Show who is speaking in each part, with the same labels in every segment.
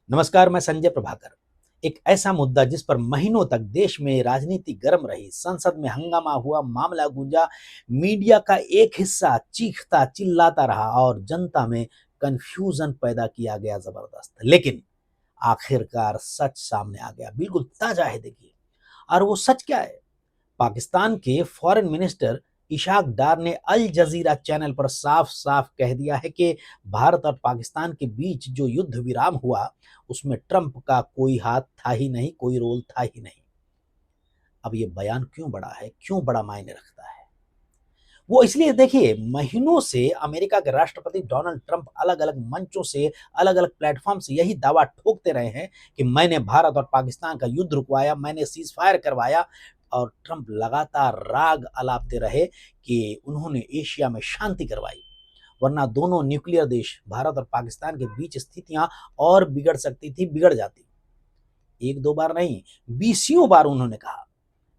Speaker 1: नमस्कार, मैं संजय प्रभाकर। एक ऐसा मुद्दा जिस पर महीनों तक देश में राजनीति गर्म रही, संसद में हंगामा हुआ, मामला गूंजा, मीडिया का एक हिस्सा चीखता चिल्लाता रहा और जनता में कंफ्यूजन पैदा किया गया जबरदस्त। लेकिन आखिरकार सच सामने आ गया, बिल्कुल ताजा है। देखिए, और वो सच क्या है? पाकिस्तान के फॉरेन मिनिस्टर इशाक डार ने अल जजीरा चैनल पर साफ साफ कह दिया है कि भारत और पाकिस्तान के बीच जो युद्ध विराम हुआ उसमें ट्रंप का कोई हाथ था ही नहीं, कोई रोल था ही नहीं। अब ये बयान क्यों बड़ा है, क्यों बड़ा मायने रखता है? वो इसलिए, देखिए, महीनों से अमेरिका के राष्ट्रपति डोनाल्ड ट्रंप अलग अलग मंचों से, अलग अलग प्लेटफॉर्म से यही दावा ठोकते रहे हैं कि मैंने भारत और पाकिस्तान का युद्ध रुकवाया, मैंने सीज फायर करवाया। और ट्रंप लगातार राग अलापते रहे कि उन्होंने एशिया में शांति करवाई, वरना दोनों न्यूक्लियर देश भारत और पाकिस्तान के बीच स्थितियां और बिगड़ सकती थी, बिगड़ जाती। एक दो बार नहीं, बीसियों बार उन्होंने कहा।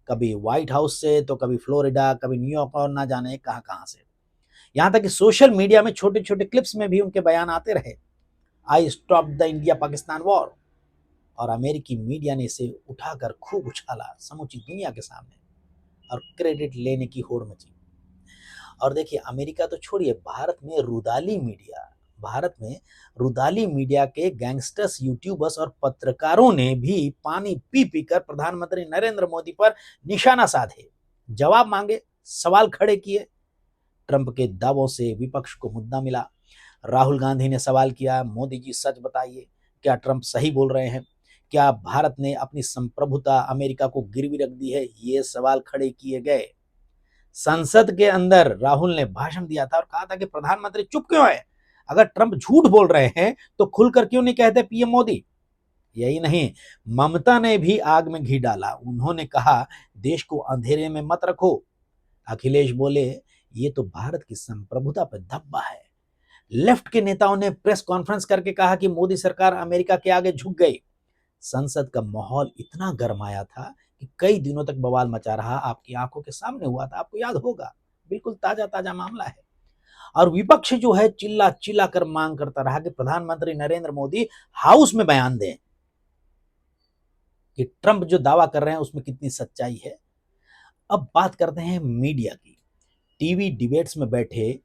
Speaker 1: कभी व्हाइट हाउस से, तो कभी फ्लोरिडा, कभी न्यूयॉर्क, और ना जाने कहां कहां से। यहां तक कि सोशल मीडिया में छोटे छोटे क्लिप्स में भी उनके बयान आते रहे। I stop the India Pakistan war. और अमेरिकी मीडिया ने इसे उठाकर खूब उछाला समूची दुनिया के सामने, और क्रेडिट लेने की होड़ मची। और देखिए, अमेरिका तो छोड़िए, भारत में रुदाली मीडिया के गैंगस्टर्स, यूट्यूबर्स और पत्रकारों ने भी पानी पी पी कर प्रधानमंत्री नरेंद्र मोदी पर निशाना साधे, जवाब मांगे, सवाल खड़े किए। ट्रंप के दावों से विपक्ष को मुद्दा मिला। राहुल गांधी ने सवाल किया, मोदी जी सच बताइए, क्या ट्रंप सही बोल रहे हैं? क्या भारत ने अपनी संप्रभुता अमेरिका को गिरवी रख दी है? ये सवाल खड़े किए गए। संसद के अंदर राहुल ने भाषण दिया था और कहा था कि प्रधानमंत्री चुप क्यों है? अगर ट्रंप झूठ बोल रहे हैं तो खुलकर क्यों नहीं कहते पीएम मोदी? यही नहीं, ममता ने भी आग में घी डाला। उन्होंने कहा, देश को अंधेरे में मत रखो। अखिलेश बोले, ये तो भारत की संप्रभुता पर धब्बा है। लेफ्ट के नेताओं ने प्रेस कॉन्फ्रेंस करके कहा कि मोदी सरकार अमेरिका के आगे झुक गई। संसद का माहौल इतना गर्माया था कि कई दिनों तक बवाल मचा रहा। आपकी आंखों के सामने हुआ था, आपको याद होगा, बिल्कुल ताजा ताजा मामला है। और विपक्ष जो है चिल्ला चिल्ला कर मांग करता रहा कि प्रधानमंत्री नरेंद्र मोदी हाउस में बयान दें कि ट्रंप जो दावा कर रहे हैं उसमें कितनी सच्चाई है। अब बात करते हैं मीडिया की। टीवी डिबेट्स में बैठे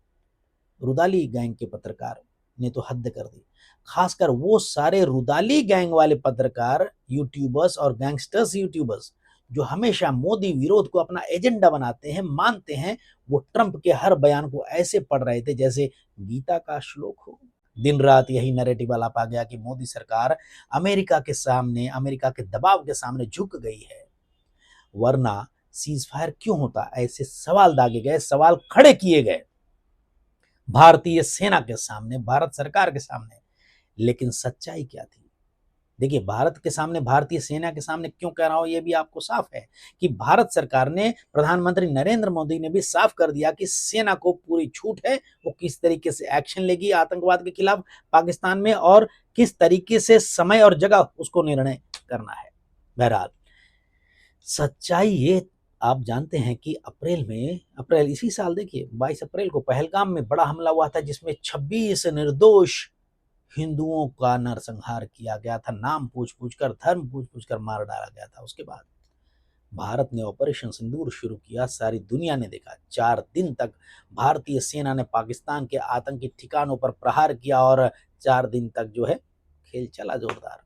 Speaker 1: रुदाली गैंग के पत्रकार ने तो हद कर दी। खासकर वो सारे रुदाली गैंग वाले पत्रकार, यूट्यूबर्स और गैंगस्टर्स यूट्यूबर्स जो हमेशा मोदी विरोध को अपना एजेंडा बनाते हैं, मानते हैं, वो ट्रंप के हर बयान को ऐसे पढ़ रहे थे जैसे गीता का श्लोक हो। दिन रात यही नैरेटिव अलाप आ गया कि मोदी सरकार अमेरिका के सामने, अमेरिका के दबाव के सामने झुक गई है, वरना सीज फायर क्यों होता? ऐसे सवाल दागे गए, सवाल खड़े किए गए भारतीय सेना के सामने, भारत सरकार के सामने। लेकिन सच्चाई क्या थी? देखिए, भारत के सामने, भारतीय सेना के सामने क्यों कह रहा हूं, यह भी आपको साफ है कि भारत सरकार ने, प्रधानमंत्री नरेंद्र मोदी ने भी साफ कर दिया कि सेना को पूरी छूट है, वो किस तरीके से एक्शन लेगी आतंकवाद के खिलाफ पाकिस्तान में, और किस तरीके से समय और जगह उसको निर्णय करना है। बहरहाल, सच्चाई ये, आप जानते हैं कि अप्रैल इसी साल, देखिए 22 अप्रैल को पहलगाम में बड़ा हमला हुआ था जिसमें 26 निर्दोष हिंदुओं का नरसंहार किया गया था। नाम पूछ पूछ कर, धर्म पूछ पूछ कर मार डाला गया था। उसके बाद भारत ने ऑपरेशन सिंदूर शुरू किया। सारी दुनिया ने देखा, 4 दिन तक भारतीय सेना ने पाकिस्तान के आतंकी ठिकानों पर प्रहार किया, और 4 दिन तक जो है खेल चला जोरदार।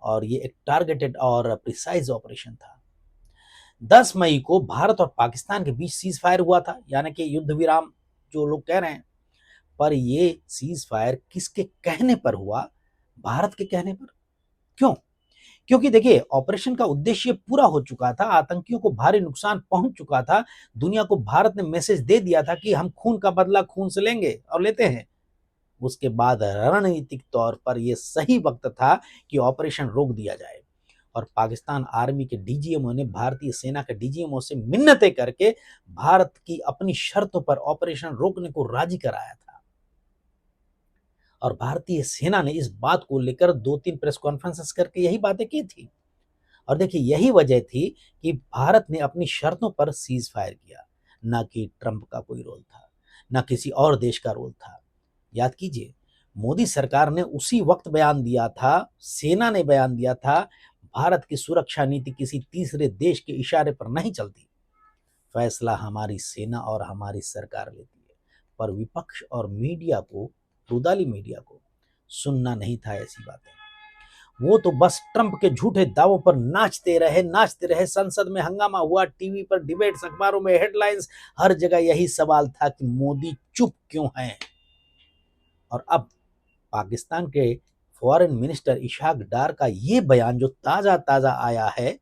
Speaker 1: और ये एक टारगेटेड और प्रिसाइज ऑपरेशन था। 10 मई को भारत और पाकिस्तान के बीच सीज फायर हुआ था, यानी कि युद्ध विराम जो लोग कह रहे हैं। पर ये सीज फायर किसके कहने पर हुआ? भारत के कहने पर। क्यों? क्योंकि देखिए, ऑपरेशन का उद्देश्य पूरा हो चुका था, आतंकियों को भारी नुकसान पहुंच चुका था। दुनिया को भारत ने मैसेज दे दिया था कि हम खून का बदला खून से लेंगे, और लेते हैं। उसके बाद रणनीतिक तौर पर यह सही वक्त था कि ऑपरेशन रोक दिया जाए। और पाकिस्तान आर्मी के डीजीएमओ ने भारतीय सेना के डीजीएमओ से मिन्नतें करके भारत की अपनी शर्तों पर ऑपरेशन रोकने को राजी कराया था। और भारतीय सेना ने इस बात को लेकर 2-3 प्रेस कॉन्फ्रेंसेस करके यही बातें की थी। और देखिए, यही वजह थी कि भारत ने अपनी शर्तों पर सीज फायर किया। ना कि ट्रंप का कोई रोल था, ना किसी और देश का रोल था। याद कीजिए, मोदी सरकार ने उसी वक्त बयान दिया था, सेना ने बयान दिया था, भारत की सुरक्षा नीति किसी तीसरे देश के इशारे पर नहीं चलती, फैसला हमारी सेना और हमारी सरकार लेती है। पर विपक्ष और मीडिया को, रुदाली मीडिया को सुनना नहीं था ऐसी बातें। वो तो बस ट्रंप के झूठे दावों पर नाचते रहे। संसद में हंगामा हुआ, टीवी पर डिबेट्स, अखबारों में हेडलाइंस, हर जगह यही सवाल था कि मोदी चुप क्यों हैं। और अब पाकिस्तान के फॉरेन मिनिस्टर इशाक डार का ये बयान जो ताजा ताजा आया है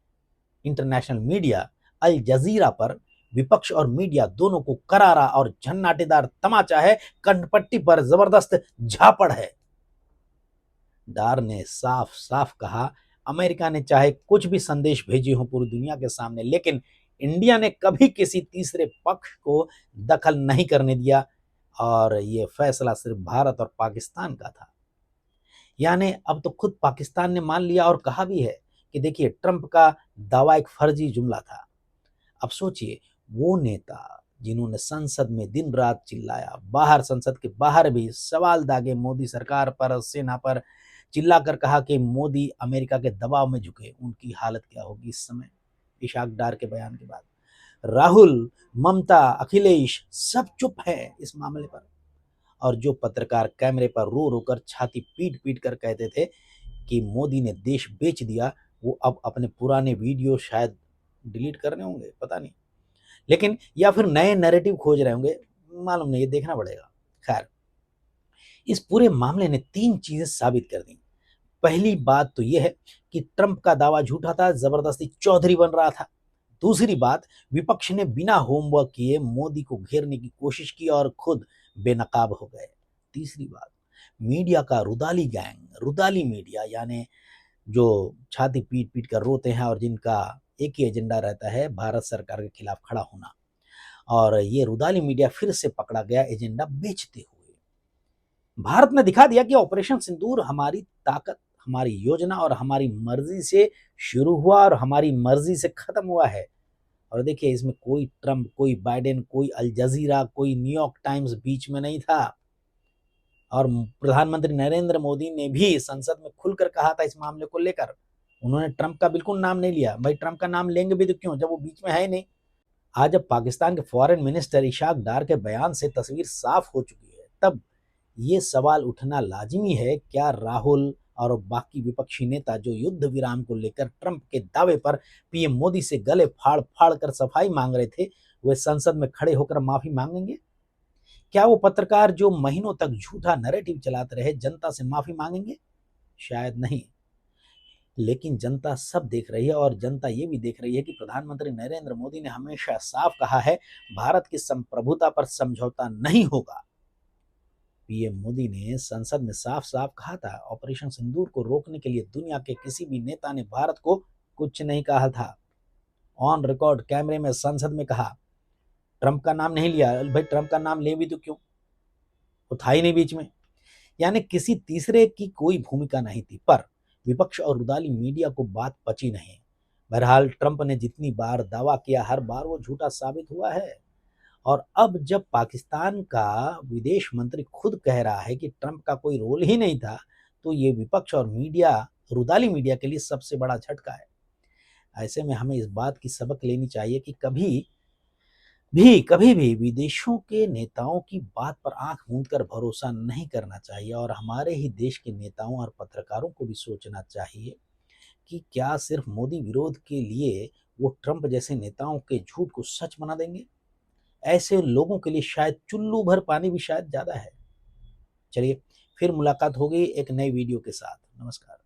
Speaker 1: इंटरनेशनल मीडिया अल जजीरा पर, विपक्ष और मीडिया दोनों को करारा और झन्नाटेदार तमाचा है, कंठपट्टी पर जबरदस्त झापड़ है। डार ने साफ साफ कहा, अमेरिका ने चाहे कुछ भी संदेश भेजे हो पूरी दुनिया के सामने, लेकिन इंडिया ने कभी किसी तीसरे पक्ष को दखल नहीं करने दिया और यह फैसला सिर्फ भारत और पाकिस्तान का था। यानी अब तो खुद पाकिस्तान ने मान लिया और कहा भी है कि देखिए ट्रंप का दावा एक फर्जी जुमला था। अब सोचिए, वो नेता जिन्होंने संसद में दिन रात चिल्लाया, बाहर संसद के बाहर भी सवाल दागे मोदी सरकार पर, सेना पर, चिल्लाकर कहा कि मोदी अमेरिका के दबाव में झुके, उनकी हालत क्या होगी इस समय इशाक डार के बयान के बाद। राहुल, ममता, अखिलेश सब चुप हैं इस मामले पर। और जो पत्रकार कैमरे पर रो रो कर, छाती पीट पीट कर कहते थे कि मोदी ने देश बेच दिया, वो अब अपने पुराने वीडियो शायद डिलीट करने होंगे, पता नहीं, लेकिन या फिर नए नैरेटिव खोज रहे होंगे, मालूम नहीं, ये देखना पड़ेगा। खैर, इस पूरे मामले ने 3 चीजें साबित कर दी। पहली बात तो यह है कि ट्रंप का दावा झूठा था, जबरदस्ती चौधरी बन रहा था। दूसरी बात, विपक्ष ने बिना होमवर्क किए मोदी को घेरने की कोशिश की और खुद बेनकाब हो गए। तीसरी बात, मीडिया का रुदाली गैंग, रुदाली मीडिया यानी जो छाती पीट पीट कर रोते हैं और जिनका एक ही एजेंडा रहता है भारत सरकार के खिलाफ खड़ा होना, और ये रुदाली मीडिया फिर से पकड़ा गया एजेंडा बेचते हुए। भारत ने दिखा दिया कि ऑपरेशन सिंदूर हमारी ताकत, हमारी योजना और हमारी मर्जी से शुरू हुआ और हमारी मर्जी से खत्म हुआ है। और देखिए, इसमें कोई ट्रंप, कोई बाइडेन, कोई अल जजीरा, कोई न्यूयॉर्क टाइम्स बीच में नहीं था। और प्रधानमंत्री नरेंद्र मोदी ने भी संसद में खुलकर कहा था इस मामले को लेकर। उन्होंने ट्रंप का बिल्कुल नाम नहीं लिया। भाई, ट्रंप का नाम लेंगे भी तो क्यों, जब वो बीच में है ही नहीं। आज जब पाकिस्तान के फॉरेन मिनिस्टर इशाक डार के बयान से तस्वीर साफ हो चुकी है, तब ये सवाल उठना लाजिमी है, क्या राहुल और बाकी विपक्षी नेता जो युद्ध विराम को लेकर ट्रंप के दावे पर पीएम मोदी से गले फाड़ फाड़ कर सफाई मांग रहे थे, वे संसद में खड़े होकर माफी मांगेंगे? क्या वो पत्रकार जो महीनों तक झूठा नैरेटिव चलाते रहे जनता से माफी मांगेंगे? शायद नहीं। लेकिन जनता सब देख रही है और जनता ये भी देख रही है कि प्रधानमंत्री नरेंद्र मोदी ने हमेशा साफ कहा है, भारत की संप्रभुता पर समझौता नहीं होगा। पीएम मोदी ने संसद में साफ साफ कहा था, ऑपरेशन सिंदूर को रोकने के लिए दुनिया के किसी भी नेता ने भारत को कुछ नहीं कहा था। ऑन रिकॉर्ड कैमरे में संसद में कहा, ट्रंप का नाम नहीं लिया। भाई, ट्रंप का नाम ले भी तो क्यों, वो था ही नहीं बीच में। यानी किसी तीसरे की कोई भूमिका नहीं थी। पर विपक्ष और रुदाली मीडिया को बात पची नहीं। बहरहाल, ट्रंप ने जितनी बार दावा किया, हर बार वो झूठा साबित हुआ है। और अब जब पाकिस्तान का विदेश मंत्री खुद कह रहा है कि ट्रंप का कोई रोल ही नहीं था, तो ये विपक्ष और मीडिया, रुदाली मीडिया के लिए सबसे बड़ा झटका है। ऐसे में हमें इस बात की सबक लेनी चाहिए कि कभी भी विदेशों के नेताओं की बात पर आंख मूंद कर भरोसा नहीं करना चाहिए। और हमारे ही देश के नेताओं और पत्रकारों को भी सोचना चाहिए कि क्या सिर्फ मोदी विरोध के लिए वो ट्रंप जैसे नेताओं के झूठ को सच बना देंगे? ऐसे लोगों के लिए शायद चुल्लू भर पानी भी शायद ज्यादा है। चलिए, फिर मुलाकात होगी एक नई वीडियो के साथ। नमस्कार।